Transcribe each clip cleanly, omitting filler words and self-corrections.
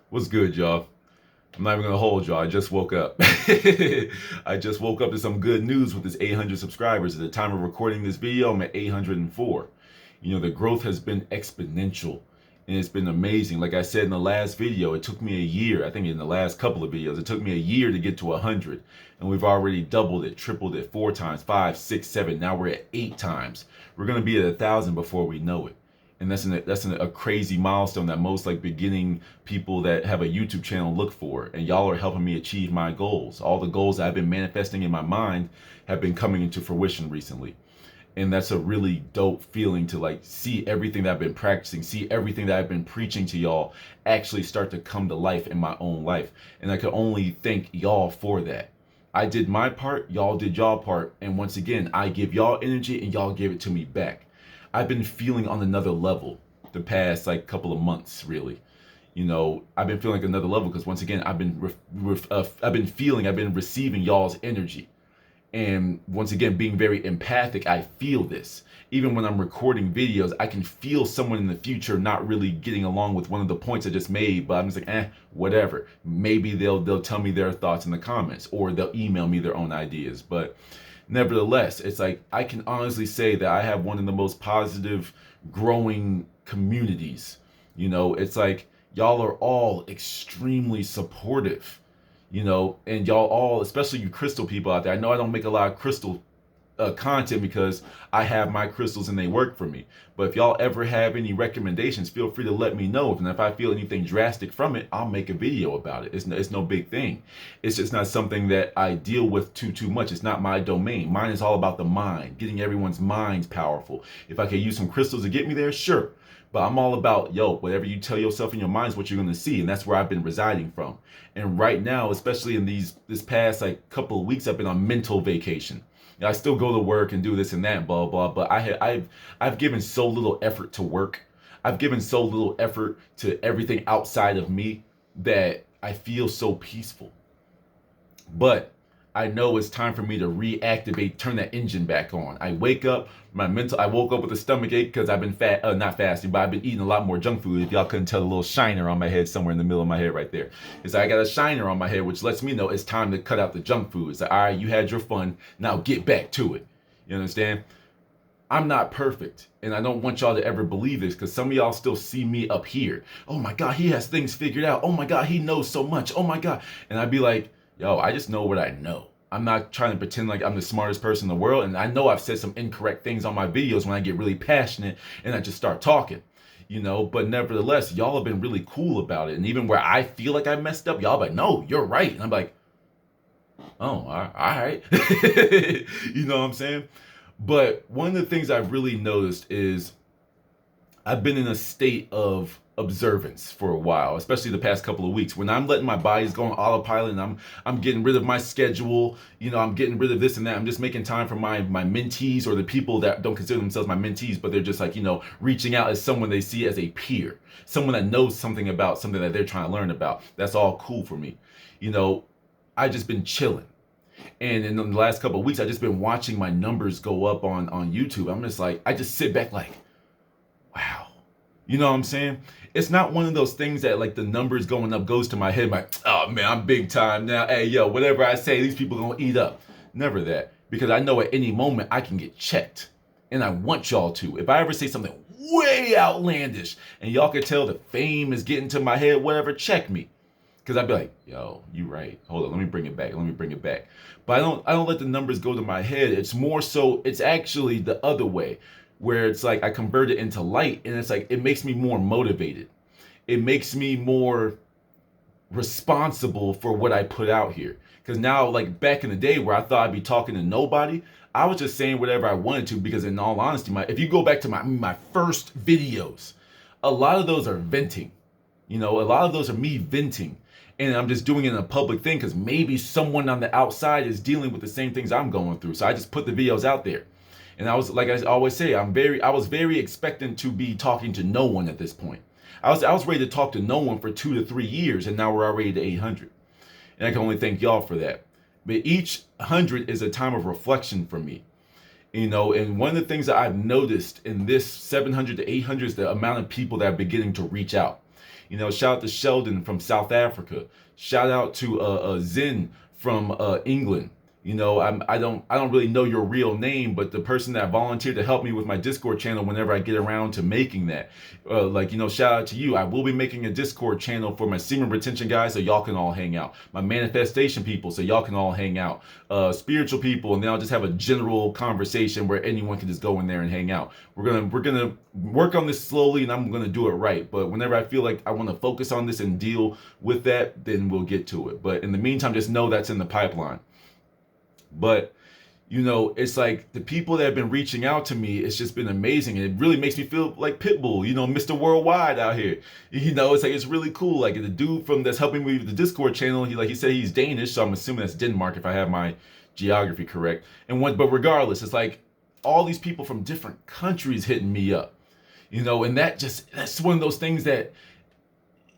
What's good, y'all? I'm not even gonna hold y'all. I just woke up. I just woke up to some good news with this 800 subscribers. At the time of recording this video, I'm at 804. The growth has been exponential and it's been amazing. Like I said in the last video, it took me a year. I think in the last couple of videos, it took me a year to get to 100. And we've already doubled it, tripled it 4 times, 5, 6, 7. Now we're at 8 times. We're gonna be at 1,000 before we know it. And that's a crazy milestone that most like beginning people that have a YouTube channel look for. And y'all are helping me achieve my goals. All the goals I've been manifesting in my mind have been coming into fruition recently. And that's a really dope feeling to like see everything that I've been practicing, see everything that I've been preaching to y'all actually start to come to life in my own life. And I can only thank y'all for that. I did my part, y'all did y'all part, and once again, I give y'all energy and y'all give it to me back. I've been feeling on another level the past like couple of months, really. I've been feeling like another level because once again, I've been receiving y'all's energy. And once again, being very empathic, I feel this. Even when I'm recording videos, I can feel someone in the future not really getting along with one of the points I just made, but I'm just like, whatever. Maybe they'll tell me their thoughts in the comments, or they'll email me their own ideas. But nevertheless, it's like I can honestly say that I have one of the most positive, growing communities. It's like y'all are all extremely supportive, and y'all all, especially you crystal people out there. I know I don't make a lot of crystal content because I have my crystals and they work for me. But if y'all ever have any recommendations, feel free to let me know. And if I feel anything drastic from it, I'll make a video about it. It's no big thing. It's just not something that I deal with too much. It's not my domain. Mine is all about the mind, getting everyone's minds powerful. If I can use some crystals to get me there, sure. But I'm all about, whatever you tell yourself in your mind is what you're going to see. And that's where I've been residing from. And right now, especially in this past like couple of weeks, I've been on mental vacation. I still go to work and do this and that, blah blah. But I've given so little effort to work. I've given so little effort to everything outside of me that I feel so peaceful. But I know it's time for me to reactivate, turn that engine back on. I woke up with a stomach ache because I've been not fasting, but I've been eating a lot more junk food. If y'all couldn't tell, a little shiner on my head somewhere in the middle of my head right there. It's like I got a shiner on my head, which lets me know it's time to cut out the junk food. It's like, all right, you had your fun, now get back to it. You understand? I'm not perfect, and I don't want y'all to ever believe this because some of y'all still see me up here. Oh my God, he has things figured out. Oh my God, he knows so much. Oh my God. And I'd be like, I just know what I know. I'm not trying to pretend like I'm the smartest person in the world. And I know I've said some incorrect things on my videos when I get really passionate and I just start talking, but nevertheless, y'all have been really cool about it. And even where I feel like I messed up, y'all be like, no, you're right. And I'm like, oh, all right. You know what I'm saying? But one of the things I've really noticed is I've been in a state of observance for a while, especially the past couple of weeks. When I'm letting my body's go on autopilot and I'm getting rid of my schedule, I'm getting rid of this and that. I'm just making time for my mentees or the people that don't consider themselves my mentees, but they're just like, reaching out as someone they see as a peer, someone that knows something about something that they're trying to learn about. That's all cool for me. I just been chilling. And in the last couple of weeks, I just been watching my numbers go up on YouTube. I'm just like, I just sit back like, wow. You know what I'm saying? It's not one of those things that like the numbers going up goes to my head like, oh man, I'm big time now. Hey, yo, whatever I say, these people gonna eat up. Never that. Because I know at any moment I can get checked. And I want y'all to. If I ever say something way outlandish and y'all can tell the fame is getting to my head, whatever, check me. Because I'd be like, yo, you right. Hold on, let me bring it back. But I don't let the numbers go to my head. It's more so, it's actually the other way, where it's like I convert it into light, and it's like it makes me more motivated. It makes me more responsible for what I put out here. Because now, like back in the day where I thought I'd be talking to nobody, I was just saying whatever I wanted to. Because in all honesty, if you go back to my first videos, a lot of those are venting. A lot of those are me venting. And I'm just doing it in a public thing because maybe someone on the outside is dealing with the same things I'm going through. So I just put the videos out there. And I was, like I always say, I was very expectant to be talking to no one at this point. I was ready to talk to no one for 2 to 3 years, and now we're already to 800. And I can only thank y'all for that. But each 100 is a time of reflection for me. And one of the things that I've noticed in this 700 to 800 is the amount of people that are beginning to reach out. Shout out to Sheldon from South Africa. Shout out to Zen from England. I don't really know your real name, but the person that volunteered to help me with my Discord channel whenever I get around to making that, shout out to you. I will be making a Discord channel for my semen retention guys, so y'all can all hang out. My manifestation people, so y'all can all hang out. Spiritual people, and then I'll just have a general conversation where anyone can just go in there and hang out. We're gonna work on this slowly, and I'm gonna do it right. But whenever I feel like I want to focus on this and deal with that, then we'll get to it. But in the meantime, just know that's in the pipeline. But it's like the people that have been reaching out to me, it's just been amazing. And it really makes me feel like Pitbull, Mr. Worldwide out here. It's like, it's really cool. Like the dude that's helping me with the Discord channel, he said he's Danish, so I'm assuming that's Denmark if I have my geography correct. But regardless, it's like all these people from different countries hitting me up. And that's one of those things that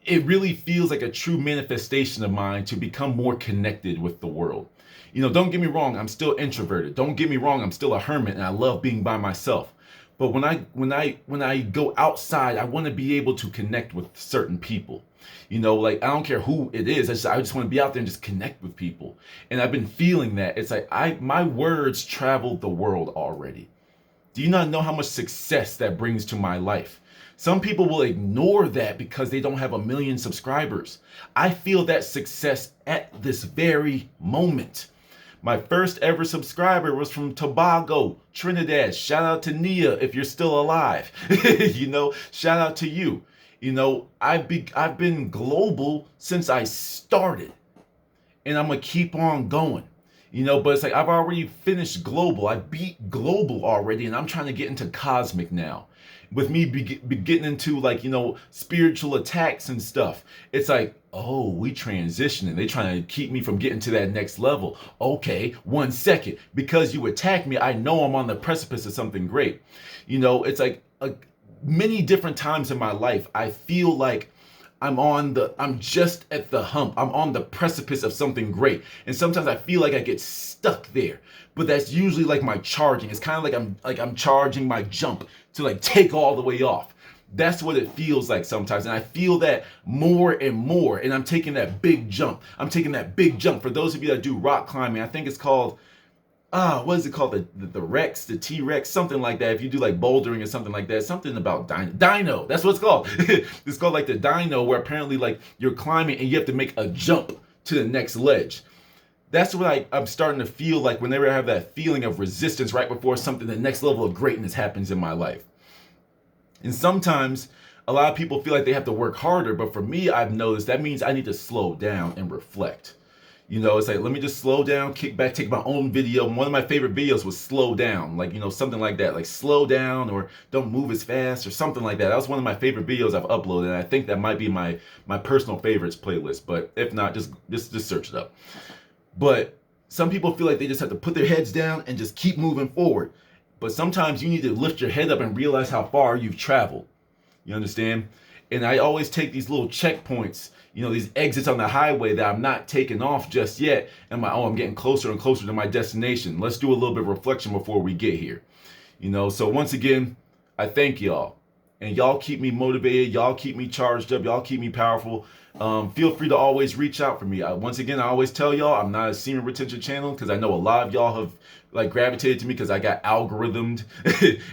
it really feels like a true manifestation of mine to become more connected with the world. Don't get me wrong, I'm still introverted. Don't get me wrong, I'm still a hermit and I love being by myself. But when I go outside, I want to be able to connect with certain people. I don't care who it is. I just want to be out there and just connect with people. And I've been feeling that. It's like my words traveled the world already. Do you not know how much success that brings to my life? Some people will ignore that because they don't have 1 million subscribers. I feel that success at this very moment. My first ever subscriber was from Tobago, Trinidad. Shout out to Nia if you're still alive. Shout out to you. I've been global since I started, and I'm gonna keep on going. But it's like I've already finished global. I beat global already, and I'm trying to get into cosmic now. With me be getting into spiritual attacks and stuff. It's like, oh, we transitioning. They trying to keep me from getting to that next level. Okay, 1 second. Because you attack me, I know I'm on the precipice of something great. It's like many different times in my life, I feel like I'm just at the hump. I'm on the precipice of something great. And sometimes I feel like I get stuck there. But that's usually like my charging. It's kind of like I'm charging my jump to take all the way off. That's what it feels like sometimes. And I feel that more and more. And I'm taking that big jump. For those of you that do rock climbing, I think it's called, what is it called? The Rex, the T-Rex, something like that. If you do bouldering or something like that, something about dino. That's what it's called. It's called the dino, where apparently you're climbing and you have to make a jump to the next ledge. That's what I'm starting to feel like whenever I have that feeling of resistance right before the next level of greatness happens in my life. And sometimes a lot of people feel like they have to work harder, but for me, I've noticed that means I need to slow down and reflect. It's like, let me just slow down, kick back, take my own video. One of my favorite videos was slow down, something like that, slow down or don't move as fast or something like that. That was one of my favorite videos I've uploaded, and I think that might be my personal favorites playlist. But if not, just search it up. But some people feel like they just have to put their heads down and just keep moving forward. But sometimes you need to lift your head up and realize how far you've traveled. You understand? And I always take these little checkpoints, these exits on the highway that I'm not taking off just yet. And I'm getting closer and closer to my destination. Let's do a little bit of reflection before we get here. So once again, I thank y'all. And y'all keep me motivated. Y'all keep me charged up. Y'all keep me powerful. Feel free to always reach out for me. Once again, I always tell y'all I'm not a semen retention channel because I know a lot of y'all have gravitated to me because I got algorithmed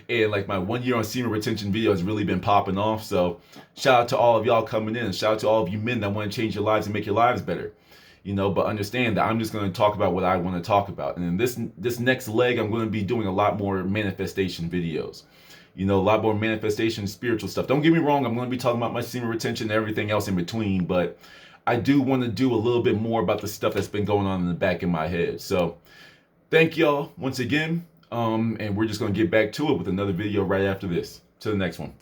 and my 1 year on semen retention video has really been popping off. So shout out to all of y'all coming in. Shout out to all of you men that want to change your lives and make your lives better. But understand that I'm just going to talk about what I want to talk about. And in this next leg, I'm going to be doing a lot more manifestation videos. A lot more manifestation, spiritual stuff. Don't get me wrong, I'm going to be talking about my semen retention and everything else in between, but I do want to do a little bit more about the stuff that's been going on in the back of my head. So thank y'all once again, and we're just going to get back to it with another video right after this. To the next one.